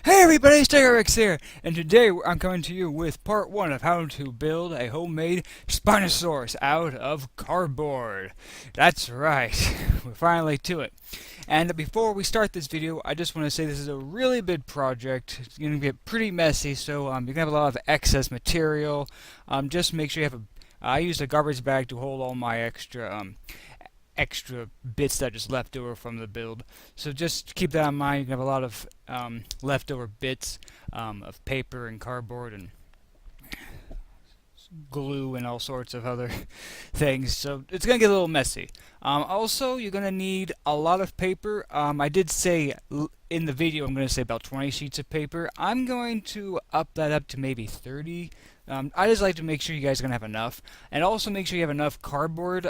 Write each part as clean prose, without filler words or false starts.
Hey everybody, Stegorex here, and today I'm coming to you with part 1 of how to build a homemade Spinosaurus out of cardboard. That's right, we're finally to it. And before we start this video, I just want to say this is a really big project. It's going to get pretty messy, so you're going to have a lot of excess material. Just make sure you have I used a garbage bag to hold all my extra bits that just left over from the build. So just keep that in mind. You can have a lot of leftover bits of paper and cardboard and glue and all sorts of other things. So it's going to get a little messy. Also, you're going to need a lot of paper. I did say in the video I'm going to say about 20 sheets of paper. I'm going to up that up to maybe 30. I just like to make sure you guys are going to have enough. And also make sure you have enough cardboard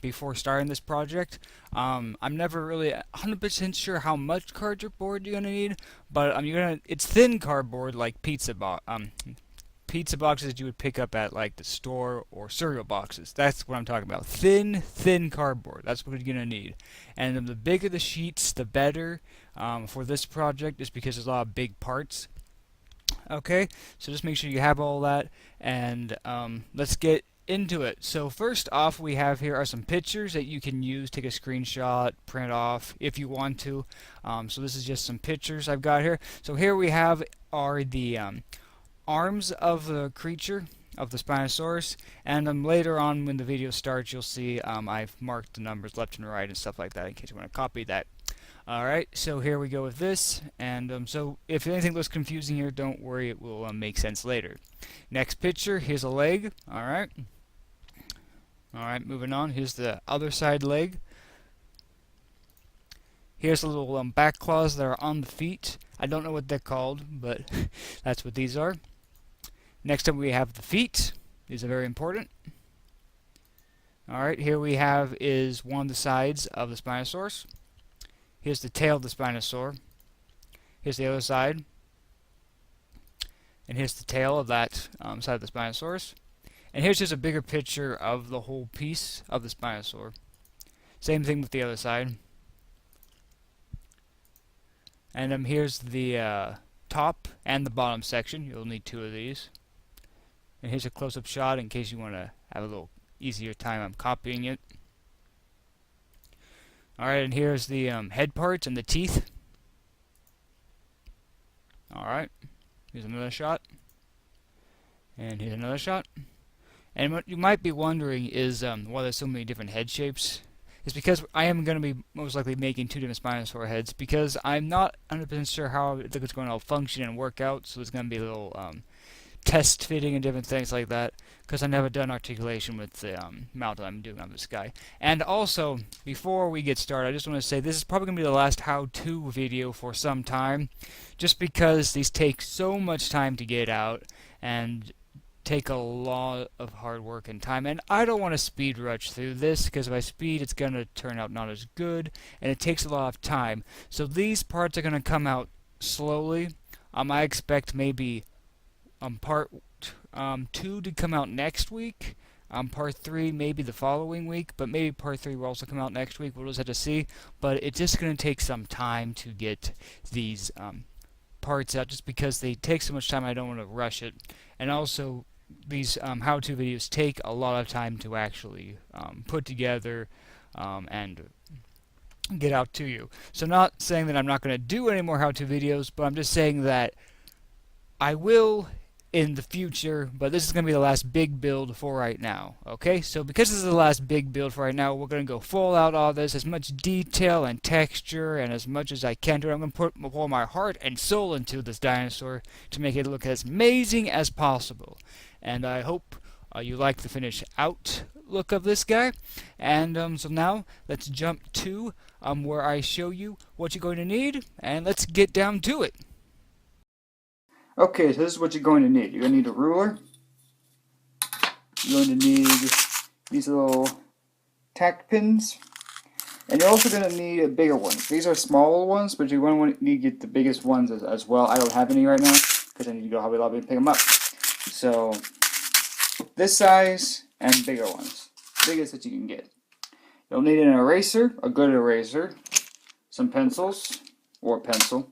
before starting this project. I'm never really 100% sure how much cardboard you're going to need, but it's thin cardboard like pizza boxes you would pick up at like the store, or cereal boxes. That's what I'm talking about. Thin cardboard. That's what you're gonna need. And the bigger the sheets, the better for this project, just because there's a lot of big parts. Okay, so just make sure you have all that, and let's get into it. So first off, we have here are some pictures that you can use, take a screenshot, print off if you want to. So this is just some pictures I've got here. So here we have are the arms of the creature, of the Spinosaurus, and later on when the video starts you'll see I've marked the numbers left and right and stuff like that in case you want to copy that. Alright, so here we go with this, and so if anything looks confusing here, don't worry, it will make sense later. Next picture, here's a leg. Alright, moving on, here's the other side leg. Here's the little back claws that are on the feet. I don't know what they're called, but that's what these are. Next up we have the feet. These are very important. Alright, here we have is one of the sides of the Spinosaurus. Here's the tail of the Spinosaur. Here's the other side. And here's the tail of that side of the Spinosaurus. And here's just a bigger picture of the whole piece of the Spinosaur. Same thing with the other side. And here's the top and the bottom section. You'll need two of these. And here's a close-up shot in case you want to have a little easier time copying it. Alright, and here's the head parts and the teeth. Alright, here's another shot. And here's another shot. And what you might be wondering is why there's so many different head shapes. It's because I am going to be most likely making two different Spinosaur heads, because I'm not 100% sure how it's going to function and work out, so there's going to be a little test fitting and different things like that, because I've never done articulation with the mount that I'm doing on this guy. And also, before we get started, I just want to say this is probably going to be the last how-to video for some time, just because these take so much time to get out and take a lot of hard work and time, and I don't want to speed rush through this, because if I speed it's going to turn out not as good, and it takes a lot of time. So these parts are going to come out slowly. I expect maybe part 2 to come out next week, part 3 maybe the following week, but maybe part 3 will also come out next week. We'll just have to see, but it's just going to take some time to get these parts out, just because they take so much time. I don't want to rush it, and also these how-to videos take a lot of time to actually put together and get out to you. So not saying that I'm not going to do any more how-to videos, but I'm just saying that I will in the future, but this is going to be the last big build for right now. Okay, so because this is the last big build for right now, we're going to go full out all this, as much detail and texture and as much as I can do it. I'm going to put all my heart and soul into this dinosaur to make it look as amazing as possible. And I hope you like the finished out look of this guy. And so now let's jump to where I show you what you're going to need, and let's get down to it. Okay, so this is what you're going to need. You're going to need a ruler. You're going to need these little tack pins. And you're also going to need bigger ones. These are smaller ones, but you're going to need to get the biggest ones as well. I don't have any right now, because I need to go to Hobby Lobby and pick them up. So, this size and bigger ones. Biggest that you can get. You'll need an eraser, a good eraser, some pencils, or a pencil.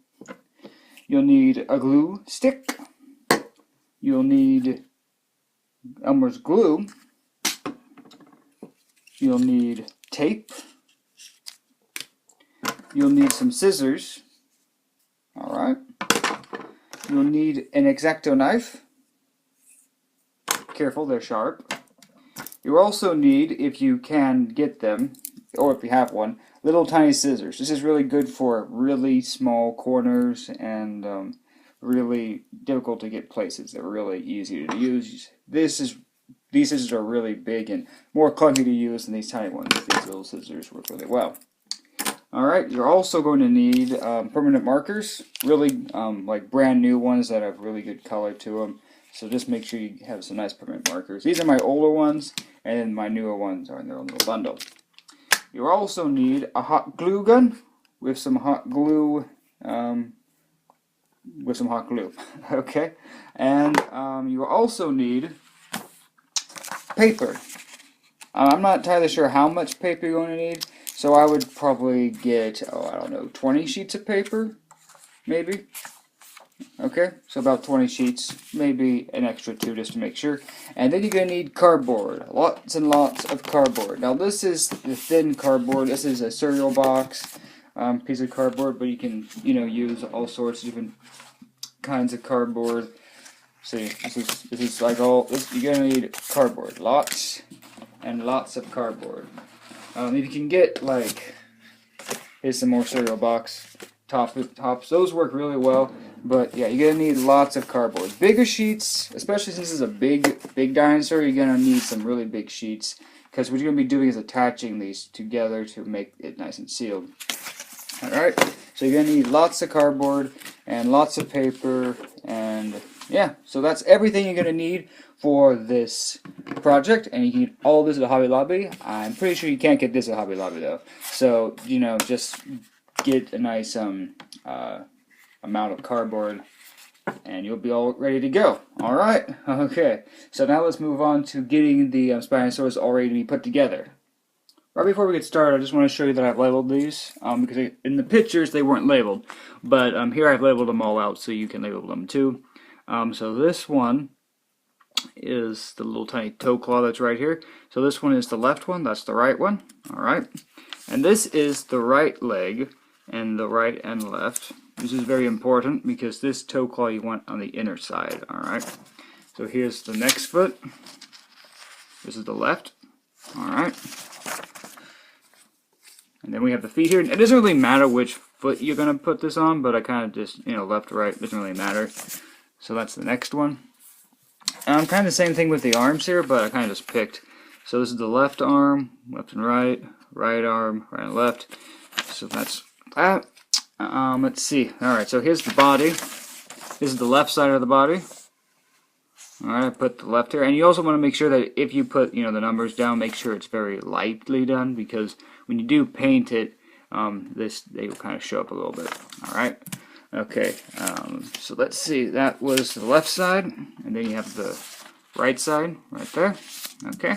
You'll need a glue stick. You'll need Elmer's glue. You'll need tape. You'll need some scissors. Alright. You'll need an X-Acto knife. Careful, they're sharp. You'll also need, if you can get them, or if you have one, little tiny scissors. This is really good for really small corners and really difficult to get places. They're really easy to use. These scissors are really big and more clunky to use than these tiny ones. These little scissors work really well. Alright, you're also going to need permanent markers, really like brand new ones that have really good color to them. So just make sure you have some nice permanent markers. These are my older ones, and then my newer ones are in their own little bundle. You also need a hot glue gun with some hot glue, okay? And you also need paper. I'm not entirely sure how much paper you're going to need, so I would probably get, I don't know, 20 sheets of paper, maybe. Okay, so about 20 sheets, maybe an extra 2 just to make sure. And then you're going to need cardboard, lots and lots of cardboard. Now this is the thin cardboard. This is a cereal box piece of cardboard, but you can, use all sorts of different kinds of cardboard. See, this is like you're going to need cardboard, lots and lots of cardboard. If you can get here's some more cereal box tops. Those work really well. But yeah, you're gonna need lots of cardboard. Bigger sheets, especially since it's a big dinosaur, you're gonna need some really big sheets. Because what you're gonna be doing is attaching these together to make it nice and sealed. Alright, so you're gonna need lots of cardboard and lots of paper, and yeah, so that's everything you're gonna need for this project. And you can get all this at Hobby Lobby. I'm pretty sure you can't get this at Hobby Lobby though. So, just get a nice amount of cardboard and you'll be all ready to go. Alright, okay. So now let's move on to getting the Spinosaurus all ready to be put together. Right before we get started, I just want to show you that I've labeled these, because in the pictures they weren't labeled, but here I've labeled them all out so you can label them too. So this one is the little tiny toe claw that's right here. So this one is the left one, that's the right one. Alright, and this is the right leg and the right and left. This is very important because this toe claw you want on the inner side. Alright, so here's the next foot. This is the left. Alright, and then we have the feet here. It doesn't really matter which foot you're going to put this on, but I kind of just, left or right, doesn't really matter. So that's the next one. Kind of the same thing with the arms here, but I kind of just picked. So this is the left arm, left and right, right arm, right and left. So that's that. Let's see. Alright, so here's the body. This is the left side of the body. Alright, I put the left here. And you also want to make sure that if you put, the numbers down, make sure it's very lightly done, because when you do paint it, they will kind of show up a little bit. Alright. Okay, so let's see. That was the left side, and then you have the right side right there. Okay.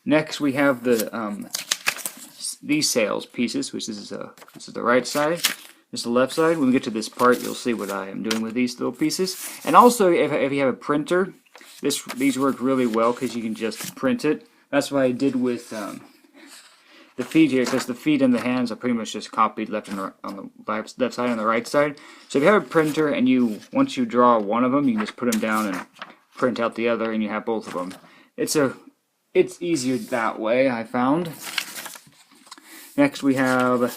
Next we have these sails pieces, which this is the right side. This is the left side. When we get to this part, you'll see what I am doing with these little pieces. And also, if you have a printer, these work really well because you can just print it. That's what I did with the feet here, because the feet and the hands are pretty much just copied left and right, on the left side and the right side. So if you have a printer and once you draw one of them, you can just put them down and print out the other, and you have both of them. It's easier that way, I found. Next we have the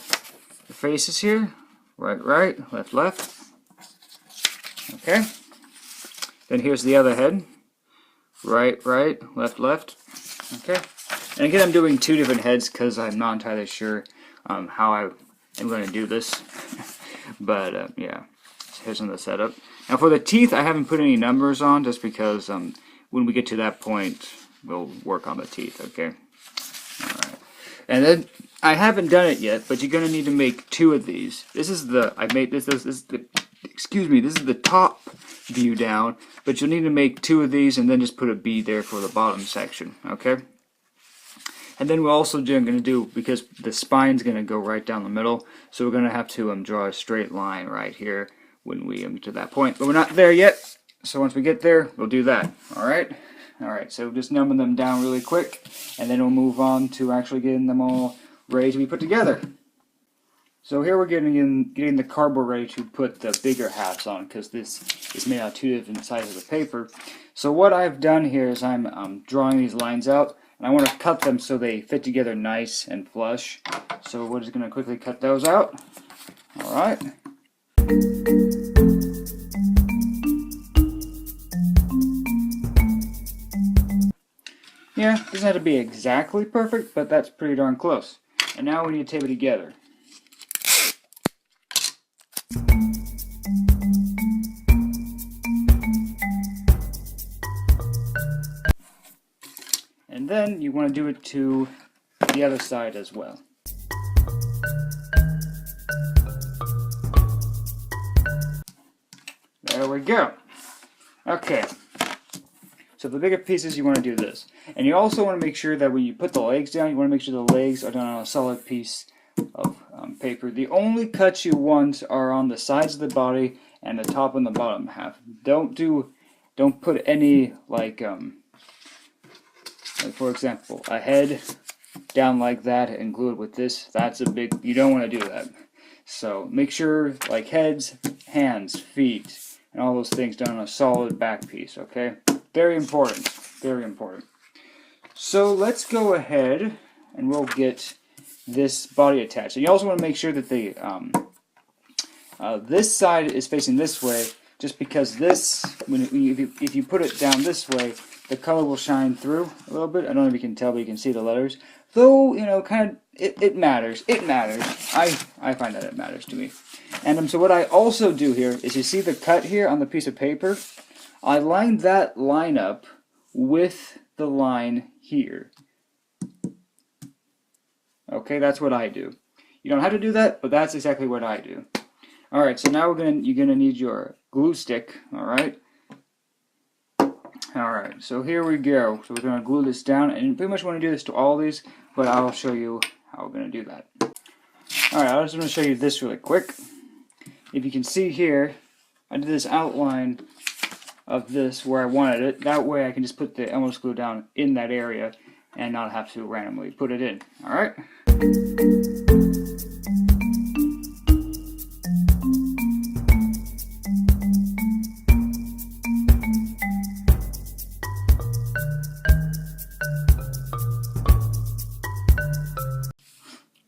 faces here. Right, right, left, left. Okay. Then here's the other head. Right, right, left, left. Okay. And again, I'm doing 2 different heads because I'm not entirely sure how I am going to do this. But yeah, here's some of the setup. Now for the teeth, I haven't put any numbers on just because when we get to that point, we'll work on the teeth. Okay. All right. And then I haven't done it yet, but you're going to need to make 2 of these. This is the this is the top view down, but you'll need to make 2 of these and then just put a bead there for the bottom section. Okay. And then we're also going to do, because the spine's going to go right down the middle, so we're going to have to draw a straight line right here when we get to that point. But we're not there yet, so once we get there, we'll do that. Alright? Alright, so just numbing them down really quick, and then we'll move on to actually getting them all ready to be put together. So here we're getting the cardboard ready to put the bigger halves on, because this is made out of 2 different sizes of paper. So what I've done here is I'm drawing these lines out, and I want to cut them so they fit together nice and flush. So we're just going to quickly cut those out. Alright. Yeah, it doesn't have to be exactly perfect, but that's pretty darn close. And now we need to tape it together. And then you want to do it to the other side as well. There we go. Okay. So the bigger pieces, you want to do this. And you also want to make sure that when you put the legs down, you want to make sure the legs are done on a solid piece of paper. The only cuts you want are on the sides of the body and the top and the bottom half. Don't put any like for example, a head down like that and glue it with this. That's a big, you don't want to do that. So make sure like heads, hands, feet, and all those things done on a solid back piece, okay? Very important, very important. So let's go ahead and we'll get this body attached. And you also want to make sure that the this side is facing this way, just because this, if you put it down this way, the color will shine through a little bit. I don't know if you can tell, but you can see the letters. Though, you know, kind of, it matters. It matters. I find that it matters to me. And so what I also do here is, you see the cut here on the piece of paper? I line that line up with the line here. Okay, that's what I do. You don't have to do that, but that's exactly what I do. Alright, so now you're gonna need your glue stick, alright? Alright, so here we go. So we're going to glue this down, and you pretty much want to do this to all these, but I'll show you how we're going to do that. Alright, I just want to show you this really quick. If you can see here, I did this outline of this where I wanted it. That way I can just put the Elmer's glue down in that area and not have to randomly put it in. Alright?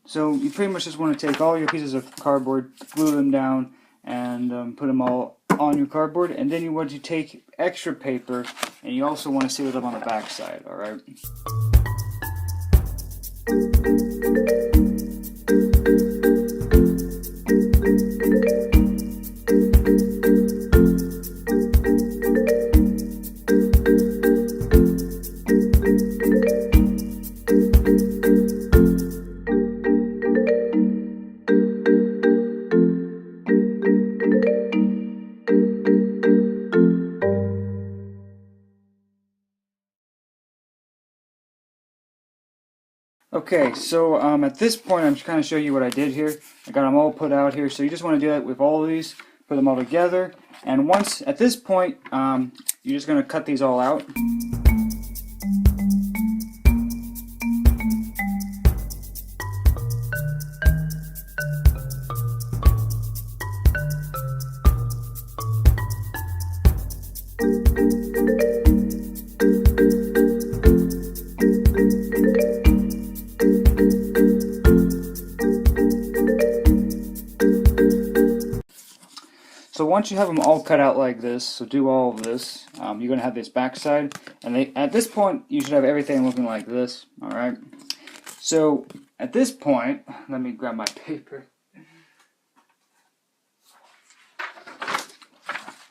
So you pretty much just want to take all your pieces of cardboard, glue them down, and put them all on your cardboard. And then you want to take extra paper, and you also want to seal it up on the back side, alright? Okay, so at this point I'm just kind of show you what I did here. I got them all put out here, so you just want to do that with all of these, put them all together, and once, at this point, you're just going to cut these all out. So once you have them all cut out like this, so do all of this, you're going to have this back side, and at this point you should have everything looking like this, alright? So at this point, let me grab my paper.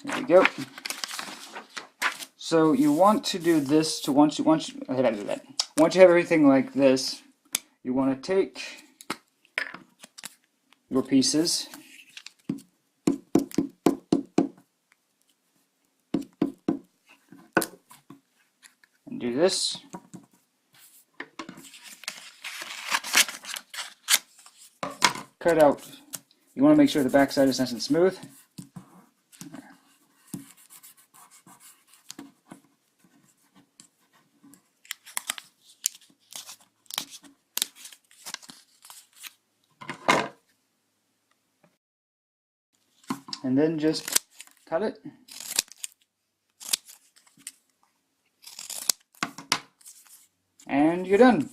There we go. So you want to do this to once you have everything like this, you want to take your pieces and do this. cut out. You want to make sure the back side is nice and smooth. And then just cut it. And you're done.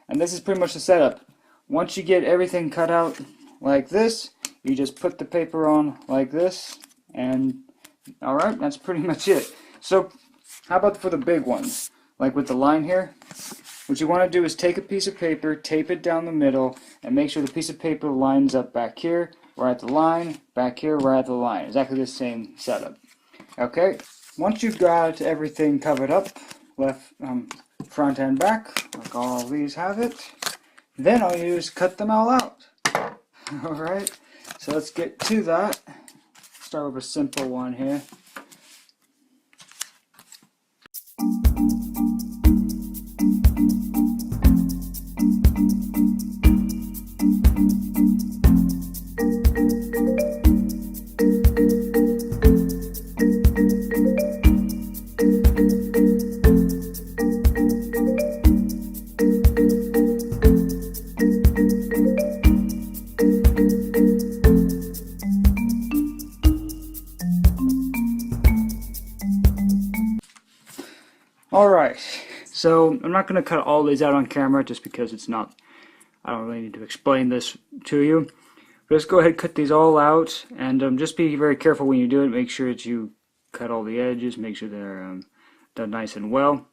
And this is pretty much the setup. Once you get everything cut out like this, you just put the paper on like this, and alright, that's pretty much it. So how about for the big ones, like with the line here? What you want to do is take a piece of paper, tape it down the middle, and make sure the piece of paper lines up back here, right at the line, back here, right at the line. Exactly the same setup. Okay, once you've got everything covered up, left, front and back, like all these have it, then all you do is cut them all out. Alright, so let's get to that. Start with a simple one here. Alright, so I'm not going to cut all these out on camera just because it's not, I don't really need to explain this to you. Just go ahead and cut these all out, and just be very careful when you do it. Make sure that you cut all the edges, make sure they're done nice and well.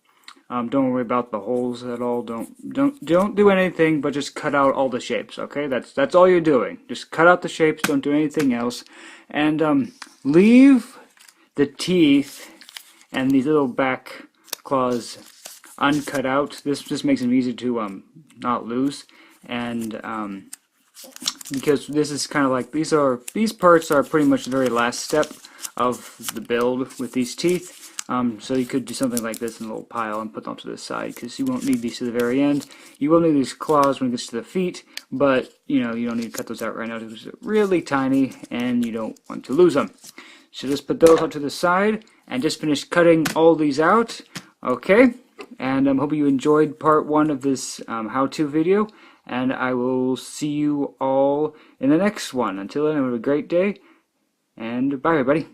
Don't worry about the holes at all. Don't do anything, but just cut out all the shapes. Okay, that's all you're doing. Just cut out the shapes. Don't do anything else, and leave the teeth and these little back claws uncut out. This just makes them easy to not lose, and because this is kind of like these parts are pretty much the very last step of the build with these teeth. So you could do something like this in a little pile and put them to the side, because you won't need these to the very end. You will need these claws when it gets to the feet, but you don't need to cut those out right now because they're really tiny and you don't want to lose them. So just put those out to the side and just finish cutting all these out. Okay, and I hope you enjoyed part 1 of this how-to video, and I will see you all in the next one. Until then, have a great day, and bye everybody.